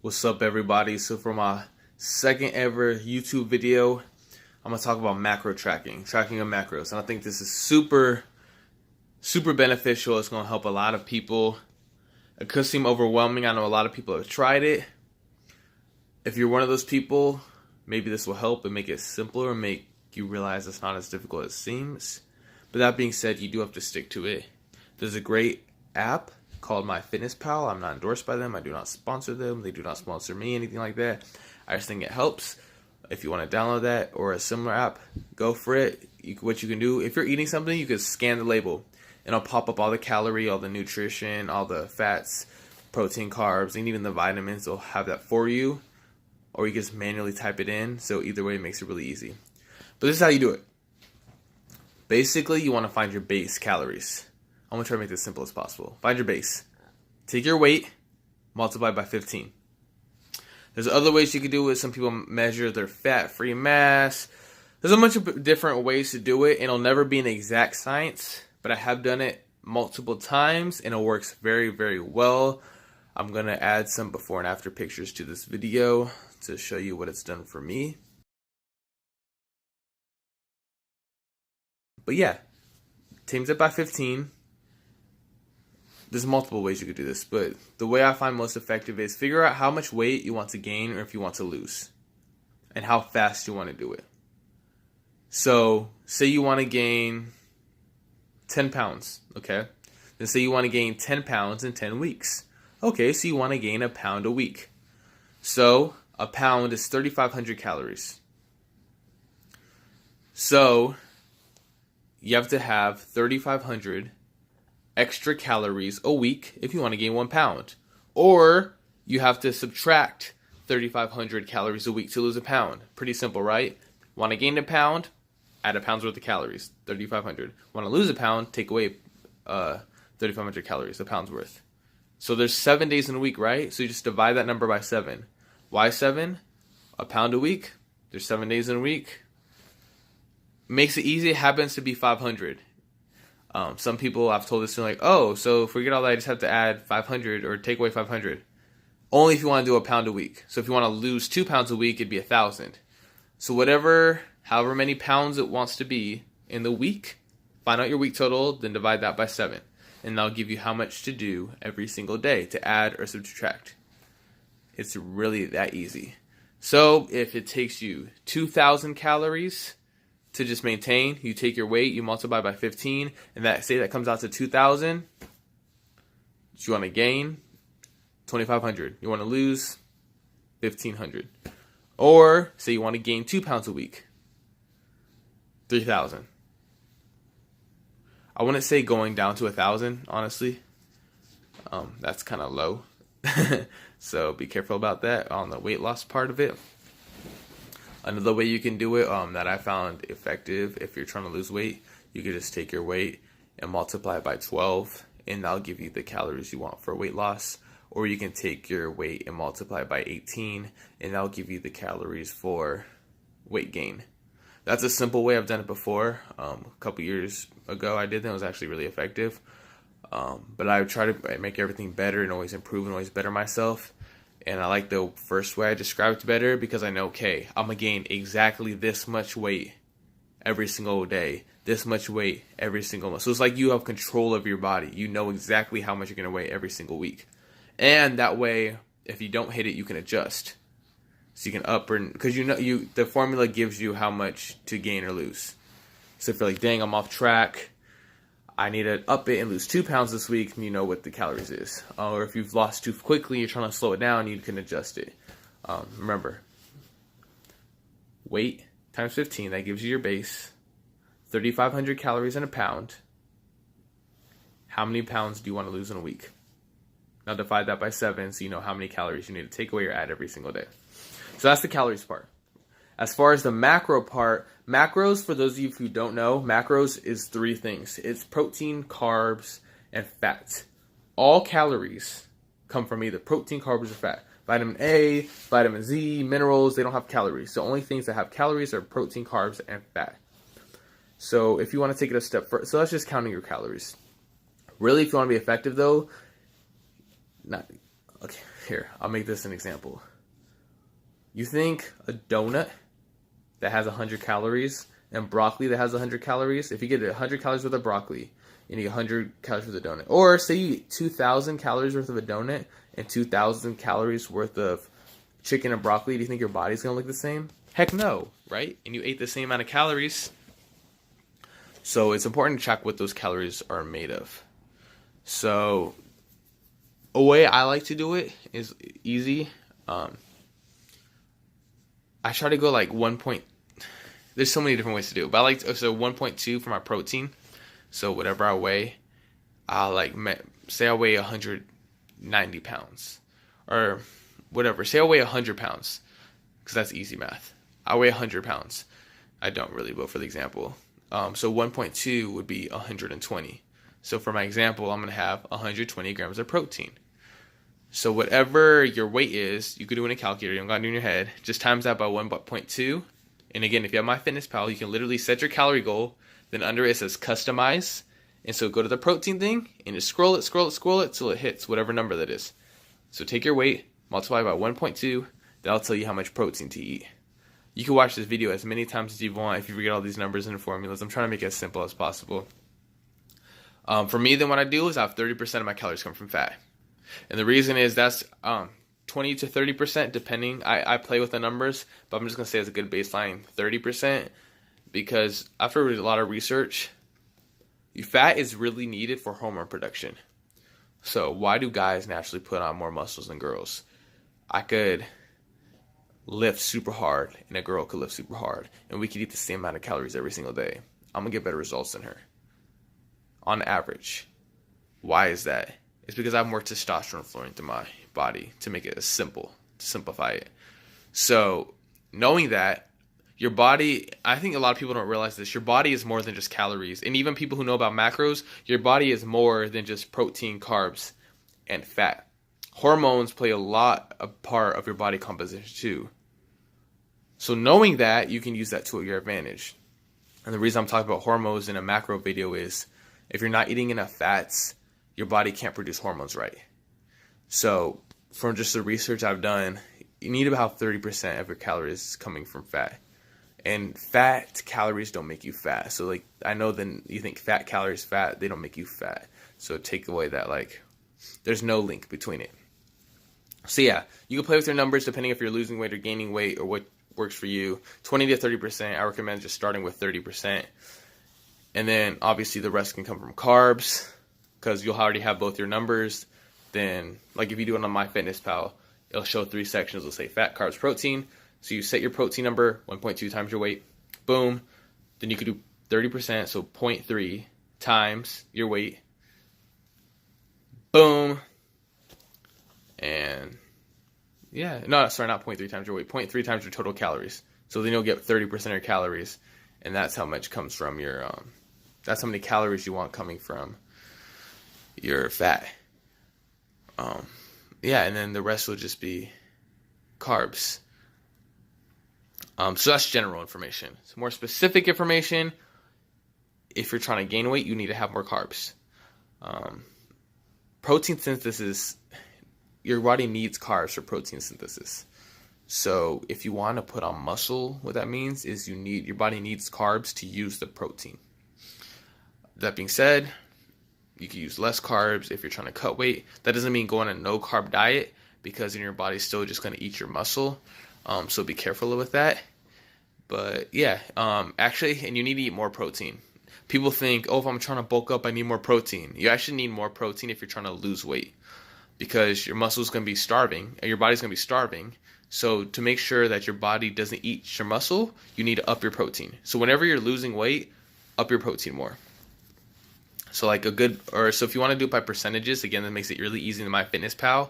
What's up, everybody? So for my second ever YouTube video, I'm going to talk about macro tracking of macros. And I think this is super beneficial. It's going to help a lot of people. It could seem overwhelming. I know a lot of people have tried it. If you're one of those people, maybe this will help and make it simpler and make you realize it's not as difficult as it seems. But that being said, you do have to stick to it. There's a great app called MyFitnessPal. I'm not endorsed by them. I do not sponsor them. They do not sponsor me, anything like that. I just think it helps. If you want to download that or a similar app, go for it. What you can do, if you're eating something, you can scan the label. And it'll pop up all the calorie, all the nutrition, all the fats, protein, carbs, and even the vitamins. They'll have that for you. Or you can just manually type it in. So either way, it makes it really easy. But this is how you do it. Basically, you want to find your base calories. I'm going to try to make this as simple as possible. Find your base. Take your weight, multiply by 15. There's other ways you can do it. Some people measure their fat-free mass. There's a bunch of different ways to do it, and it'll never be an exact science, but I have done it multiple times, and it works very, very well. I'm going to add some before and after pictures to this video to show you what it's done for me. But yeah, times it by 15. There's multiple ways you could do this, but the way I find most effective is figure out how much weight you want to gain or if you want to lose, and how fast you want to do it. So, say you want to gain 10 pounds, okay? Then say you want to gain 10 pounds in 10 weeks. Okay, so you want to gain a pound a week. So, a pound is 3,500 calories. So, you have to have 3,500 extra calories a week if you want to gain 1 pound. Or you have to subtract 3,500 calories a week to lose a pound. Pretty simple, right? Want to gain a pound? Add a pound's worth of calories, 3,500. Want to lose a pound? Take away 3,500 calories, a pound's worth. So there's 7 days in a week, right? So you just divide that number by 7. Why 7? A pound a week. There's 7 days in a week. Makes it easy. It happens to be 500. Some people I've told this to, like, oh, so forget all that, I just have to add 500 or take away 500. Only if you want to do a pound a week. So if you want to lose 2 pounds a week, it'd be 1,000. So however many pounds it wants to be in the week, find out your week total, then divide that by 7. And that'll give you how much to do every single day to add or subtract. It's really that easy. So if it takes you 2,000 calories to just maintain, you take your weight, you multiply by 15, and that comes out to 2,000. You want to gain 2,500. You want to lose 1,500. Or say you want to gain 2 pounds a week, 3,000. I wouldn't say going down to 1,000, honestly. That's kind of low. So be careful about that on the weight loss part of it. Another way you can do it that I found effective if you're trying to lose weight, you can just take your weight and multiply it by 12, and that'll give you the calories you want for weight loss. Or you can take your weight and multiply it by 18, and that'll give you the calories for weight gain. That's a simple way. I've done it before. A couple years ago I did that. It was actually really effective. But I try to make everything better and always improve and always better myself. And I like the first way I described better because I know, okay, I'm going to gain exactly this much weight every single day, this much weight every single month. So it's like you have control of your body. You know exactly how much you're going to weigh every single week. And that way, if you don't hit it, you can adjust. So you can up or, because the formula gives you how much to gain or lose. So if you're like, dang, I'm off track, I need to up it and lose 2 pounds this week, you know what the calories is. Or if you've lost too quickly, you're trying to slow it down, you can adjust it. Remember, weight times 15, that gives you your base. 3,500 calories in a pound. How many pounds do you want to lose in a week? Now divide that by 7 so you know how many calories you need to take away or add every single day. So that's the calories part. As far as the macro part, macros, for those of you who don't know, macros is 3 things. It's protein, carbs, and fat. All calories come from either protein, carbs, or fat. Vitamin A, vitamin Z, minerals, they don't have calories. The only things that have calories are protein, carbs, and fat. So if you want to take it a step further, so that's just counting your calories. Really, if you want to be effective though, Here, I'll make this an example. You think a donut that has 100 calories and broccoli that has 100 calories, if you get 100 calories worth of broccoli and you get 100 calories worth of donut, or say you eat 2,000 calories worth of a donut and 2,000 calories worth of chicken and broccoli, do you think your body's going to look the same? Heck no, right? And you ate the same amount of calories. So it's important to track what those calories are made of. So a way I like to do it is easy. I try to go like there's so many different ways to do it, but I like to, so 1.2 for my protein. So whatever I weigh, I'll say I weigh 190 pounds or whatever. Say I weigh 100 pounds because that's easy math. I weigh 100 pounds. I don't really, but for the example. So 1.2 would be 120. So for my example, I'm going to have 120 grams of protein. So whatever your weight is, you could do in a calculator. You don't got to do it in your head. Just times that by 1.2. And again, if you have MyFitnessPal, you can literally set your calorie goal. Then under it says customize. And so go to the protein thing and just scroll it till it hits whatever number that is. So take your weight, multiply by 1.2. That'll tell you how much protein to eat. You can watch this video as many times as you want if you forget all these numbers and formulas. I'm trying to make it as simple as possible. For me, then what I do is I have 30% of my calories come from fat. And the reason is that's 20 to 30% depending. I play with the numbers, but I'm just going to say as a good baseline 30% because after a lot of research, fat is really needed for hormone production. So why do guys naturally put on more muscles than girls? I could lift super hard and a girl could lift super hard and we could eat the same amount of calories every single day. I'm going to get better results than her on average. Why is that? It's because I have more testosterone flowing through my body to make it to simplify it. So knowing that, your body, I think a lot of people don't realize this, your body is more than just calories. And even people who know about macros, your body is more than just protein, carbs, and fat. Hormones play a part of your body composition too. So knowing that, you can use that to your advantage. And the reason I'm talking about hormones in a macro video is if you're not eating enough fats, your body can't produce hormones right. So from just the research I've done, you need about 30% of your calories coming from fat. And fat calories don't make you fat. So I know then you think fat calories fat, they don't make you fat. So take away that there's no link between it. So yeah, you can play with your numbers depending if you're losing weight or gaining weight or what works for you. 20 to 30%, I recommend just starting with 30%. And then obviously the rest can come from carbs, because you'll already have both your numbers. Then, if you do it on MyFitnessPal, it'll show 3 sections. It'll say fat, carbs, protein. So you set your protein number, 1.2 times your weight. Boom. Then you could do 30%, so 0.3 times your weight. Boom. And, not 0.3 times your weight. 0.3 times your total calories. So then you'll get 30% of your calories. And that's how much comes from your, that's how many calories you want coming from your fat. And then the rest will just be carbs. So that's general information. So more specific information, if you're trying to gain weight, you need to have more carbs. Protein synthesis, your body needs carbs for protein synthesis. So if you want to put on muscle, what that means is your body needs carbs to use the protein. That being said, you can use less carbs if you're trying to cut weight. That doesn't mean go on a no-carb diet because then your body's still just going to eat your muscle. So be careful with that. But yeah, actually, and you need to eat more protein. People think, if I'm trying to bulk up, I need more protein. You actually need more protein if you're trying to lose weight because your muscle's going to be starving and your body's going to be starving. So to make sure that your body doesn't eat your muscle, you need to up your protein. So whenever you're losing weight, up your protein more. So if you want to do it by percentages, again, that makes it really easy in MyFitnessPal.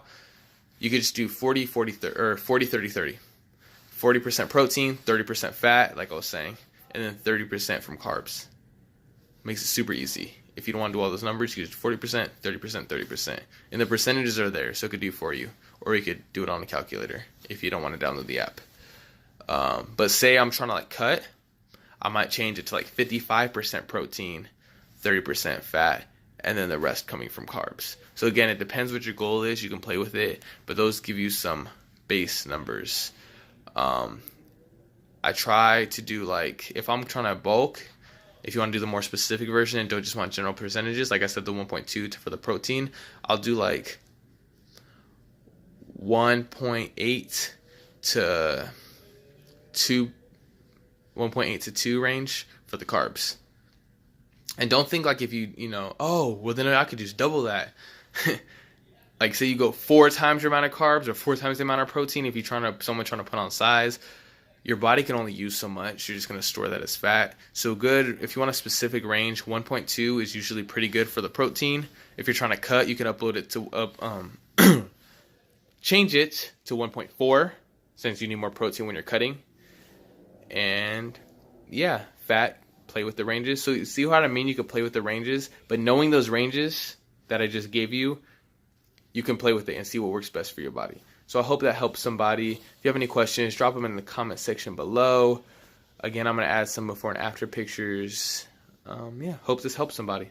You could just do 40, 30, 30. 40% protein, 30% fat, like I was saying, and then 30% from carbs. Makes it super easy. If you don't want to do all those numbers, you could do 40%, 30%, 30%. And the percentages are there, so it could do for you. Or you could do it on a calculator if you don't want to download the app. But say I'm trying to cut, I might change it to 55% protein, 30% fat, and then the rest coming from carbs. So again, it depends what your goal is. You can play with it, but those give you some base numbers. I try to do, like, if I'm trying to bulk, if you want to do the more specific version and don't just want general percentages, like I said, the 1.2 for the protein, I'll do like 1.8 to 2, 1.8 to 2 range for the carbs. And don't think like if you know, oh, well then I could just double that. Like say you go 4 times your amount of carbs or 4 times the amount of protein. If you're someone trying to put on size, your body can only use so much. You're just going to store that as fat. So good, if you want a specific range, 1.2 is usually pretty good for the protein. If you're trying to cut, you can upload it to change it to 1.4 since you need more protein when you're cutting. And yeah, fat, play with the ranges. So you see what I mean? You can play with the ranges, but knowing those ranges that I just gave you, you can play with it and see what works best for your body. So I hope that helps somebody. If you have any questions, drop them in the comment section below. Again, I'm going to add some before and after pictures. Yeah, hope this helps somebody.